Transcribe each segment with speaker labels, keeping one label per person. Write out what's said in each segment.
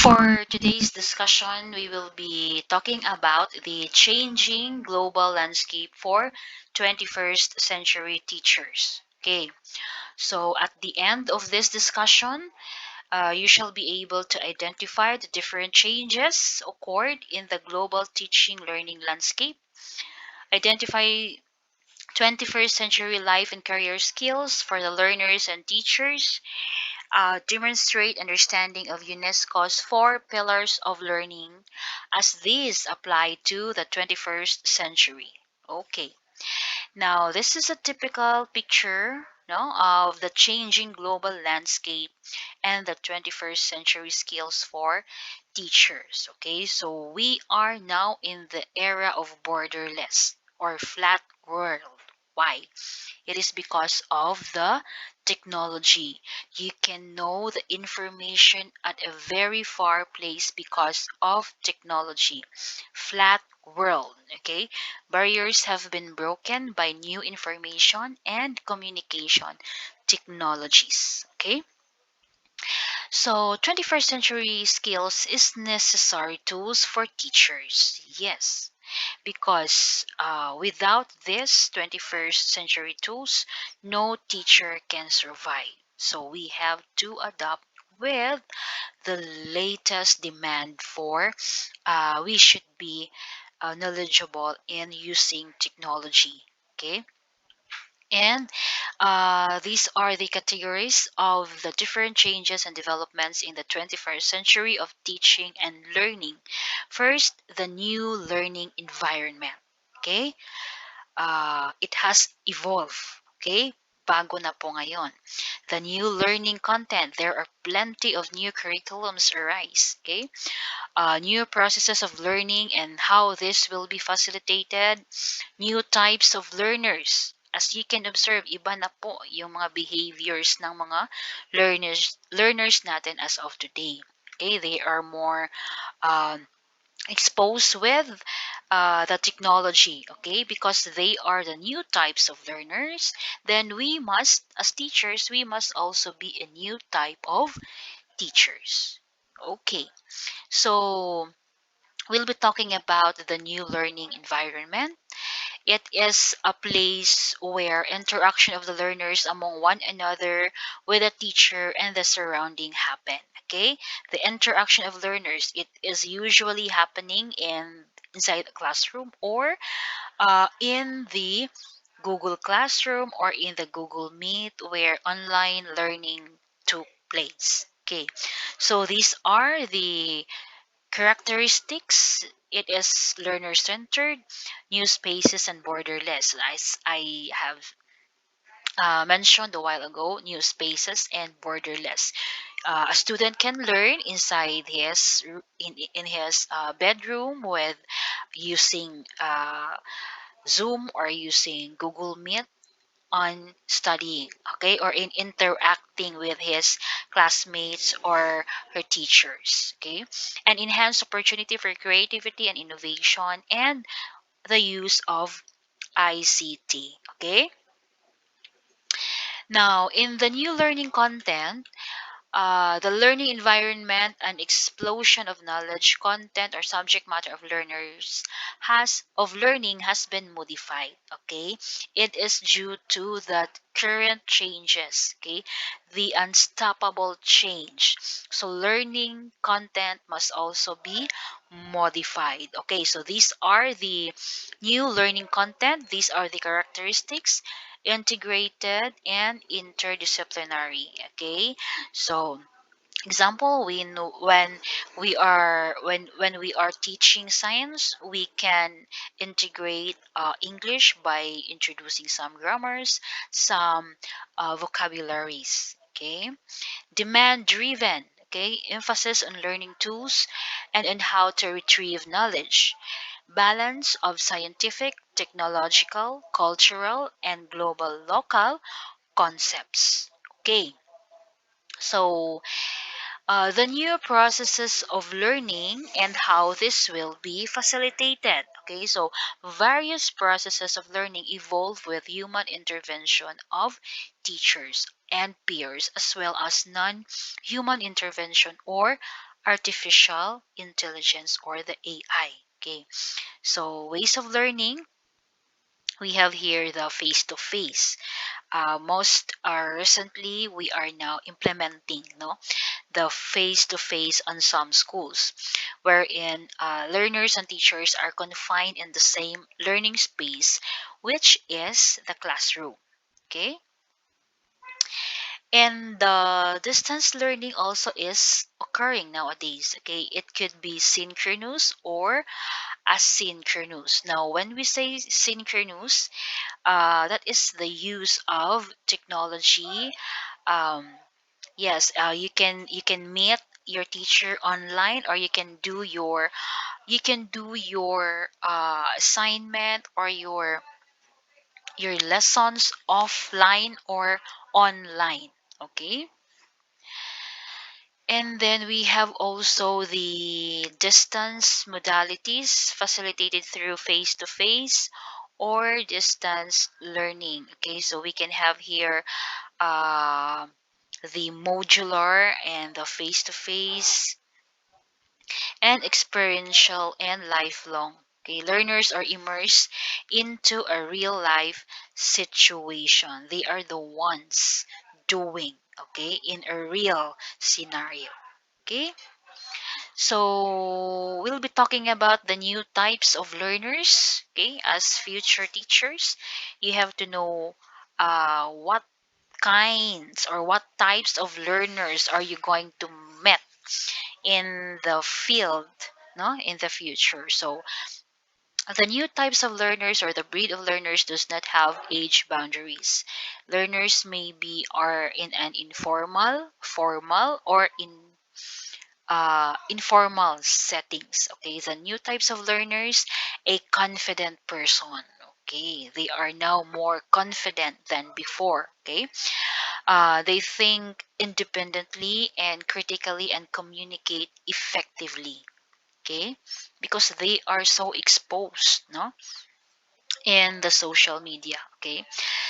Speaker 1: For today's discussion, we will be talking about the changing global landscape for 21st century teachers. Okay, so at the end of this discussion, you shall be able to identify the different changes occurred in the global teaching learning landscape, identify 21st century life and career skills for the learners and teachers, demonstrate understanding of UNESCO's four pillars of learning as these apply to the 21st century. Okay, now this is a typical picture no, of the changing global landscape and the 21st century skills for teachers. Okay, so we are now in the era of borderless or flat world. Why? It is because of the technology. You can know the information at a very far place because of technology. Flat world, okay? Barriers have been broken by new information and communication technologies, okay? So 21st century skills is necessary tools for teachers. Yes, because without this 21st century tools, no teacher can survive. So we have to adapt with the latest demand for we should be knowledgeable in using technology. Okay, and these are the categories of the different changes and developments in the 21st century of teaching and learning. First, the new learning environment. Okay? It has evolved. Okay? Bago na po ngayon. The new learning content. There are plenty of new curriculums arise. Okay? New processes of learning and how this will be facilitated, new types of learners. As you can observe, iba na po yung mga behaviors ng mga learners natin as of today. Okay, they are more um, exposed with the technology, okay, because they are the new types of learners. Then we must, as teachers, we must also be a new type of teachers. Okay, so we'll be talking about the new learning environment. It is a place where interaction of the learners among one another with the teacher and the surrounding happen. Okay, the interaction of learners, it is usually happening inside the classroom or in the Google Classroom or in the Google Meet where online learning took place. Okay, so these are the characteristics. It is learner centered, new spaces, and borderless. As I have mentioned a while ago, new spaces and borderless. A student can learn inside in his bedroom with using Zoom or using Google Meet on studying, okay, or in interacting with his classmates or her teachers, okay, and enhance opportunity for creativity and innovation and the use of ICT, okay. Now, in the new learning content, the learning environment and explosion of knowledge content or subject matter of learning has been modified. Okay, it is due to the current changes. Okay, the unstoppable change. So learning content must also be modified. Okay, so these are the new learning content. These are the characteristics, integrated and interdisciplinary. Okay, so example, we know when we are teaching science, we can integrate English by introducing some grammars, some vocabularies. Okay, demand driven. Okay, emphasis on learning tools and on how to retrieve knowledge. Balance of scientific, technological, cultural, and global local concepts. Okay, so the new processes of learning and how this will be facilitated. Okay, so various processes of learning evolve with human intervention of teachers and peers, as well as non human intervention or artificial intelligence or the AI. Okay, so ways of learning, we have here the face to face. Most recently, we are now implementing the face to face on some schools, wherein learners and teachers are confined in the same learning space, which is the classroom. Okay, and the distance learning also is occurring nowadays. Okay, it could be synchronous or asynchronous. Now, when we say synchronous, that is the use of technology. Um, yes, you can meet your teacher online, or you can do your assignment or your lessons offline or online. Okay, and then we have also the distance modalities facilitated through face to face or distance learning. Okay, so we can have here uh, the modular and the face to face and experiential and lifelong. Okay, learners are immersed into a real life situation. They are the ones doing, okay, in a real scenario. Okay, so we'll be talking about the new types of learners. Okay, as future teachers, you have to know what kinds or what types of learners are you going to meet in the field, no, in the future. So the new types of learners or the breed of learners does not have age boundaries. Learners may be are in an informal, formal, or informal settings. Okay, the new types of learners, a confident person. Okay, they are now more confident than before. Okay, they think independently and critically and communicate effectively. Okay, because they are so exposed, no, in the social media. Okay,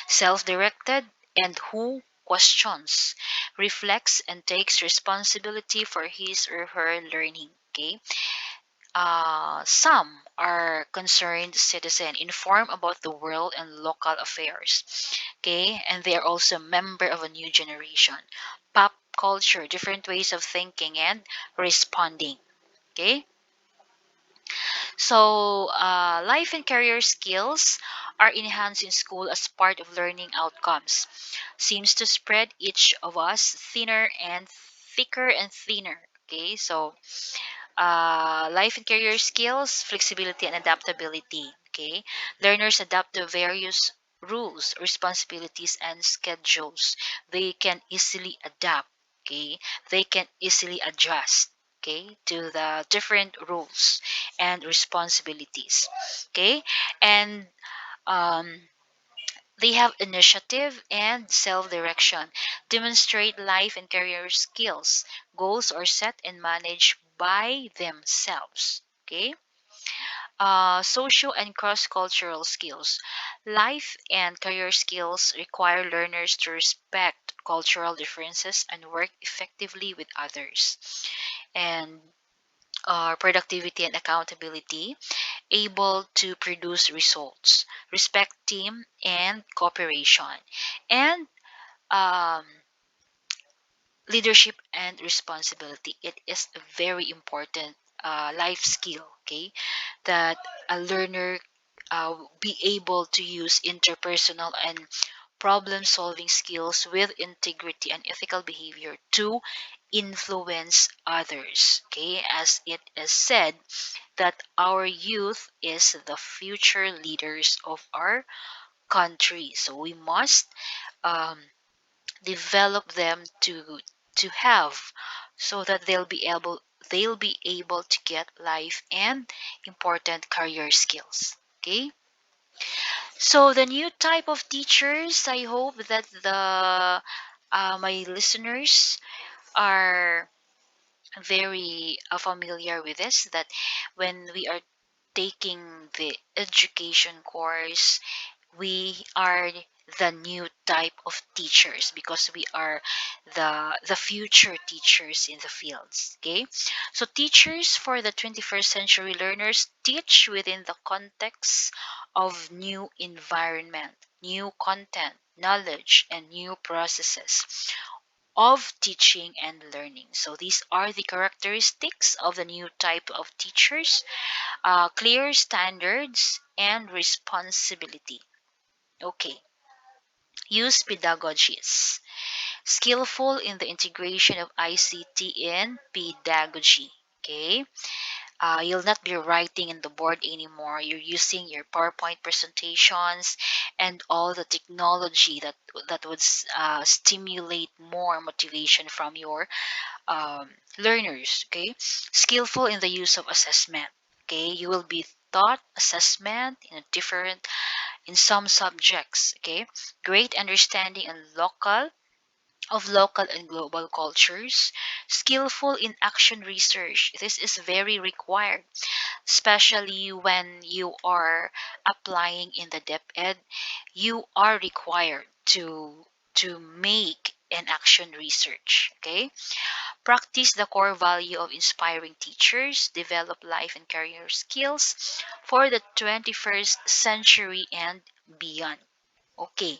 Speaker 1: self-directed and who questions, reflects and takes responsibility for his or her learning. Okay, some are concerned citizen, informed about the world and local affairs. Okay, and they are also member of a new generation. Pop culture, different ways of thinking and responding. Okay, so life and career skills are enhanced in school as part of learning outcomes. Seems to spread each of us thinner and thicker and thinner. Okay, so life and career skills, flexibility and adaptability. Okay, learners adapt to various rules, responsibilities, and schedules. They can easily adapt. Okay, they can easily adjust. Okay, to the different rules and responsibilities. Okay, and um, they have initiative and self direction, demonstrate life and career skills. Goals are set and managed by themselves. Okay. Social and cross cultural skills. Life and career skills require learners to respect cultural differences and work effectively with others. And productivity and accountability, able to produce results, respect team and cooperation, and um, leadership and responsibility. It is a very important life skill, okay, that a learner be able to use interpersonal and problem solving skills with integrity and ethical behavior to influence others. Okay, as it is said that our youth is the future leaders of our country. So we must um, develop them to have so that they'll be able to get life and important career skills. Okay. So the new type of teachers, I hope that the my listeners are very familiar with this, that when we are taking the education course, we are the new type of teachers because we are the future teachers in the fields. Okay, so teachers for the 21st century learners teach within the context of new environment, new content, knowledge, and new processes of teaching and learning. So these are the characteristics of the new type of teachers: clear standards and responsibility. Okay, use pedagogies. Skillful in the integration of ICT in pedagogy. Okay, you'll not be writing in the board anymore. You're using your PowerPoint presentations and all the technology that would stimulate more motivation from your learners. Okay, skillful in the use of assessment. Okay, you will be taught assessment in a different in some subjects. Okay, great understanding and local and global cultures, skillful in action research. This is very required, especially when you are applying in the depth ed. You are required to make an action research. Okay, practice the core value of inspiring teachers, develop life and career skills for the 21st century and beyond. Okay,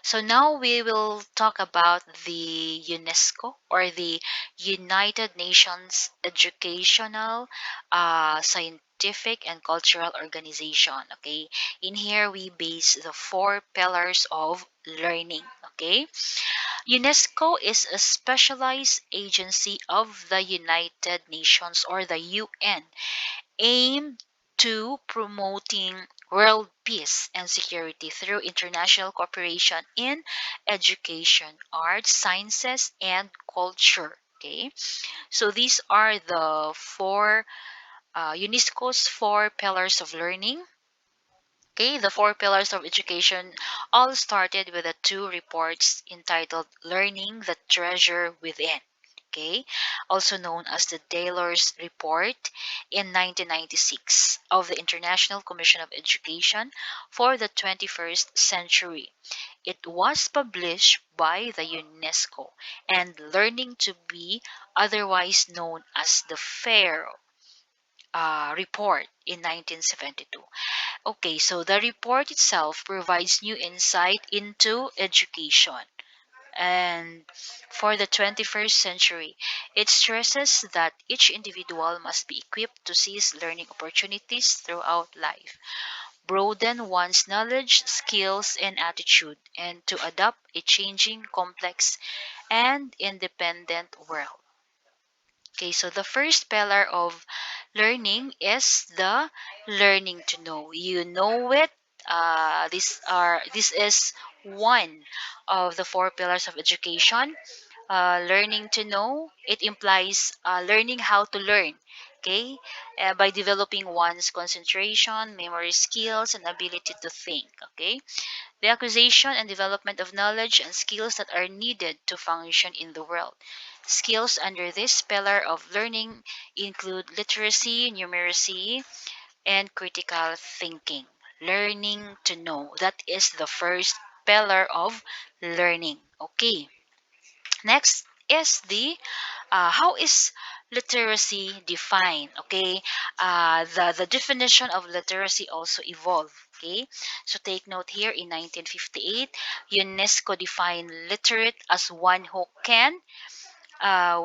Speaker 1: so now we will talk about the UNESCO, or the United Nations Educational, Scientific and Cultural Organization. Okay, in here we base the four pillars of learning. Okay, UNESCO is a specialized agency of the United Nations, or the UN, aimed to promoting world peace and security through international cooperation in education, arts, sciences, and culture. Okay, so these are the four UNESCO's four pillars of learning. Okay, the four pillars of education all started with the two reports entitled Learning the Treasure Within. Okay, also known as the Daylor's Report in 1996 of the International Commission of Education for the 21st Century. It was published by the UNESCO, and Learning to be otherwise known as the FAIR report in 1972. Okay, so the report itself provides new insight into education. And for the 21st century, it stresses that each individual must be equipped to seize learning opportunities throughout life, broaden one's knowledge, skills, and attitude, and to adapt a changing, complex, and independent world. Okay, so the first pillar of learning is the learning to know. You know it. This is one of the four pillars of education. Learning to know, it implies learning how to learn. Okay, by developing one's concentration, memory skills, and ability to think. Okay, the acquisition and development of knowledge and skills that are needed to function in the world. Skills under this pillar of learning include literacy, numeracy, and critical thinking. Learning to know. That is the first pillar of learning. Okay. Next is the how is literacy defined? Okay, the definition of literacy also evolved. Okay, so take note here in 1958, UNESCO defined literate as one who can,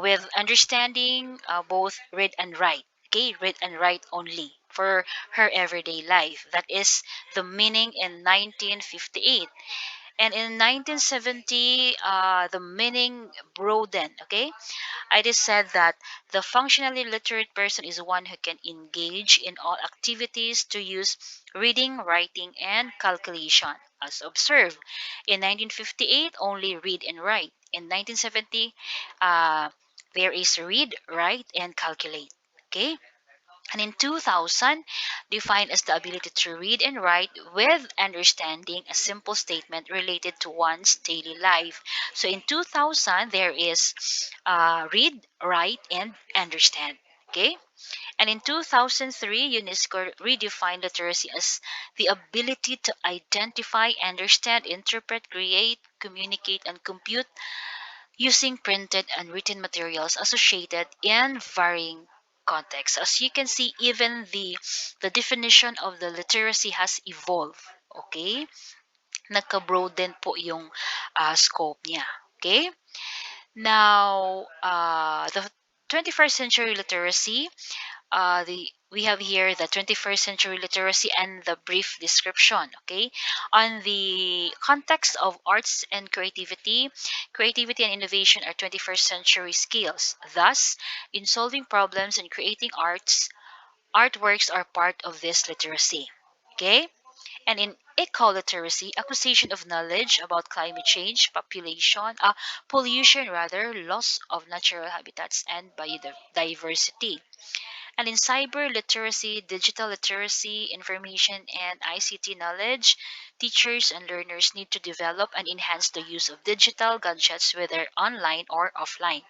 Speaker 1: with understanding, both read and write. Okay, read and write only for her everyday life. That is the meaning in 1958. And in 1970, the meaning broadened. Okay, it is said that the functionally literate person is one who can engage in all activities to use reading, writing, and calculation. As observed, in 1958, only read and write. In 1970, uh, there is read, write, and calculate. Okay, and in 2000, defined as the ability to read and write with understanding a simple statement related to one's daily life. So in 2000, there is read, write, and understand. Okay, And in 2003, UNESCO redefined literacy as the ability to identify, understand, interpret, create, communicate, and compute using printed and written materials associated in varying contexts. As you can see, even the definition of the literacy has evolved. Okay? Nagka-broaden po yung scope niya. Okay? Now, the 21st century literacy, we have here the 21st century literacy and the brief description. Okay, on the context of arts and creativity and innovation are 21st century skills. Thus, in solving problems and creating artworks are part of this literacy. Okay, and in eco-literacy, acquisition of knowledge about climate change, pollution rather, loss of natural habitats and biodiversity. And in cyber literacy, digital literacy, information and ICT knowledge, teachers and learners need to develop and enhance the use of digital gadgets, whether online or offline.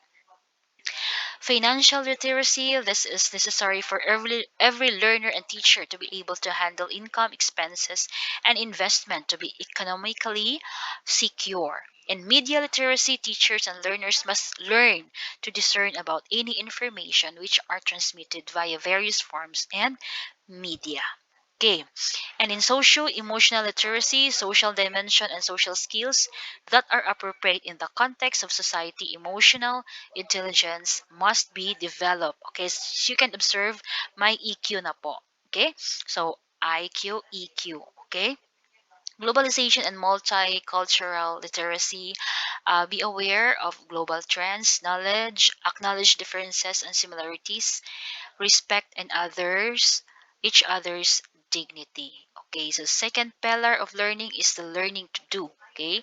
Speaker 1: Financial literacy, this is necessary for every learner and teacher to be able to handle income, expenses, and investment to be economically secure. In media literacy, teachers and learners must learn to discern about any information which are transmitted via various forms and media. Okay. And in social emotional literacy, social dimension, and social skills that are appropriate in the context of society, emotional intelligence must be developed. Okay, so you can observe my EQ na po. Okay, so IQ, EQ. Okay, globalization and multicultural literacy. Be aware of global trends, knowledge, acknowledge differences and similarities, respect and each other's dignity. Okay, so second pillar of learning is the learning to do. Okay,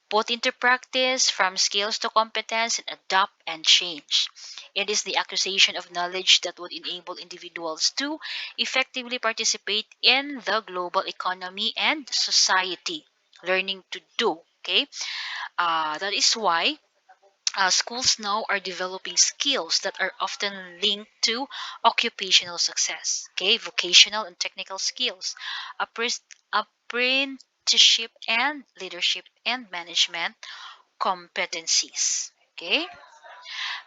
Speaker 1: put into practice from skills to competence and adapt and change. It is the acquisition of knowledge that would enable individuals to effectively participate in the global economy and society. Learning to do. Okay, that is why schools now are developing skills that are often linked to occupational success, okay, vocational and technical skills, apprenticeship and leadership and management competencies. Okay,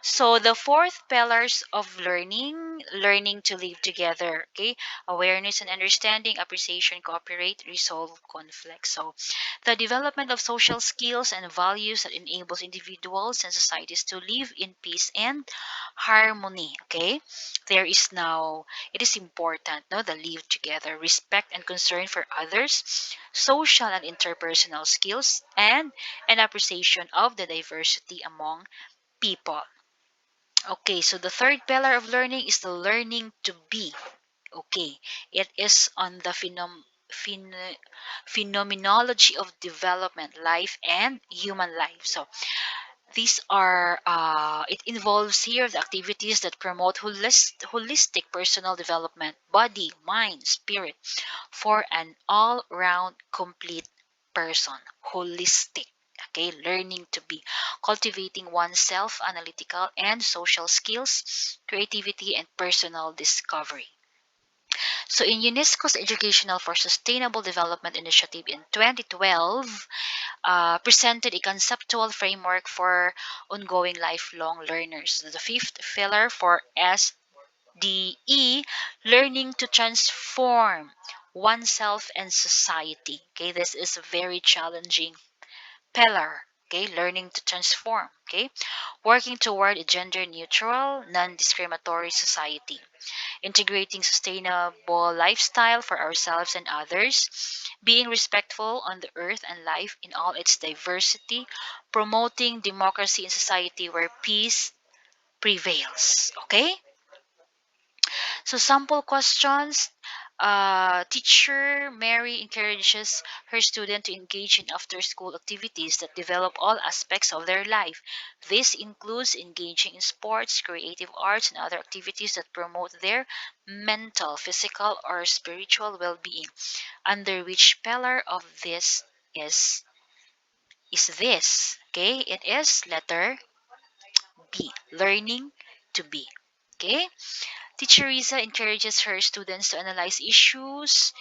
Speaker 1: so the fourth pillars of learning, learning to live together, okay? Awareness and understanding, appreciation, cooperate, resolve conflict. So the development of social skills and values that enables individuals and societies to live in peace and harmony, okay? There is now, it is important, no, the live together, respect and concern for others, social and interpersonal skills, and an appreciation of the diversity among people. Okay, so the third pillar of learning is the learning to be. Okay, it is on the phenomenology of development, life, and human life. So these are, it involves here the activities that promote holistic personal development, body, mind, spirit, for an all round complete person. Holistic. Okay, learning to be, cultivating oneself, analytical and social skills, creativity, and personal discovery. So, in UNESCO's Educational for Sustainable Development Initiative in 2012, presented a conceptual framework for ongoing lifelong learners. The fifth pillar for SDE, learning to transform oneself and society. Okay, this is a very challenging pillar. Okay, learning to transform. Okay, working toward a gender neutral, non discriminatory society, integrating sustainable lifestyle for ourselves and others, being respectful on the earth and life in all its diversity, promoting democracy in society where peace prevails. Okay, so sample questions. Teacher Mary encourages her student to engage in after-school activities that develop all aspects of their life. This includes engaging in sports, creative arts, and other activities that promote their mental, physical, or spiritual well-being. Under which pillar of this is this? Okay, it is letter B, learning to be. Okay, Teacher Risa encourages her students to analyze issues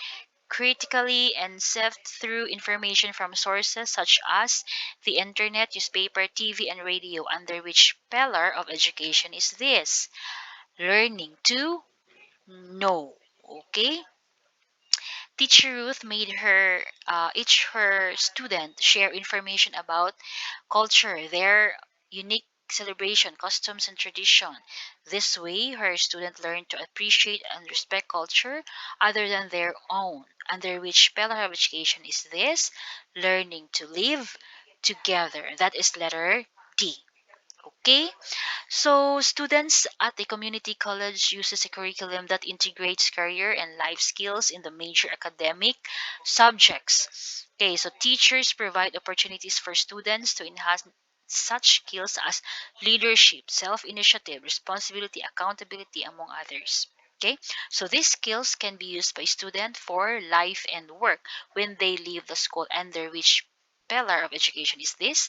Speaker 1: critically and sift through information from sources such as the internet, newspaper, TV, and radio. Under which pillar of education is this? Learning to know. Okay? Teacher Ruth made each her student share information about culture, their unique celebration, customs, and tradition. This way, her student learned to appreciate and respect culture other than their own. Under which pillar of education is this? Learning to live together. That is letter D. Okay? So, students at the community college uses a curriculum that integrates career and life skills in the major academic subjects. Okay, so teachers provide opportunities for students to enhance such skills as leadership, self-initiative, responsibility, accountability, among others. Okay, so these skills can be used by students for life and work when they leave the school. Under which pillar of education is this?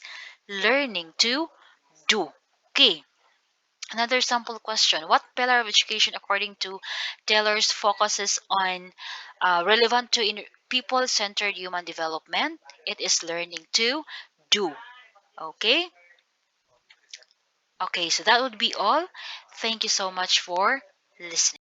Speaker 1: Learning to do. Okay, another sample question. What pillar of education, according to Taylor's, focuses on relevant to people centered human development? It is learning to do. Okay? Okay, so that would be all. Thank you so much for listening.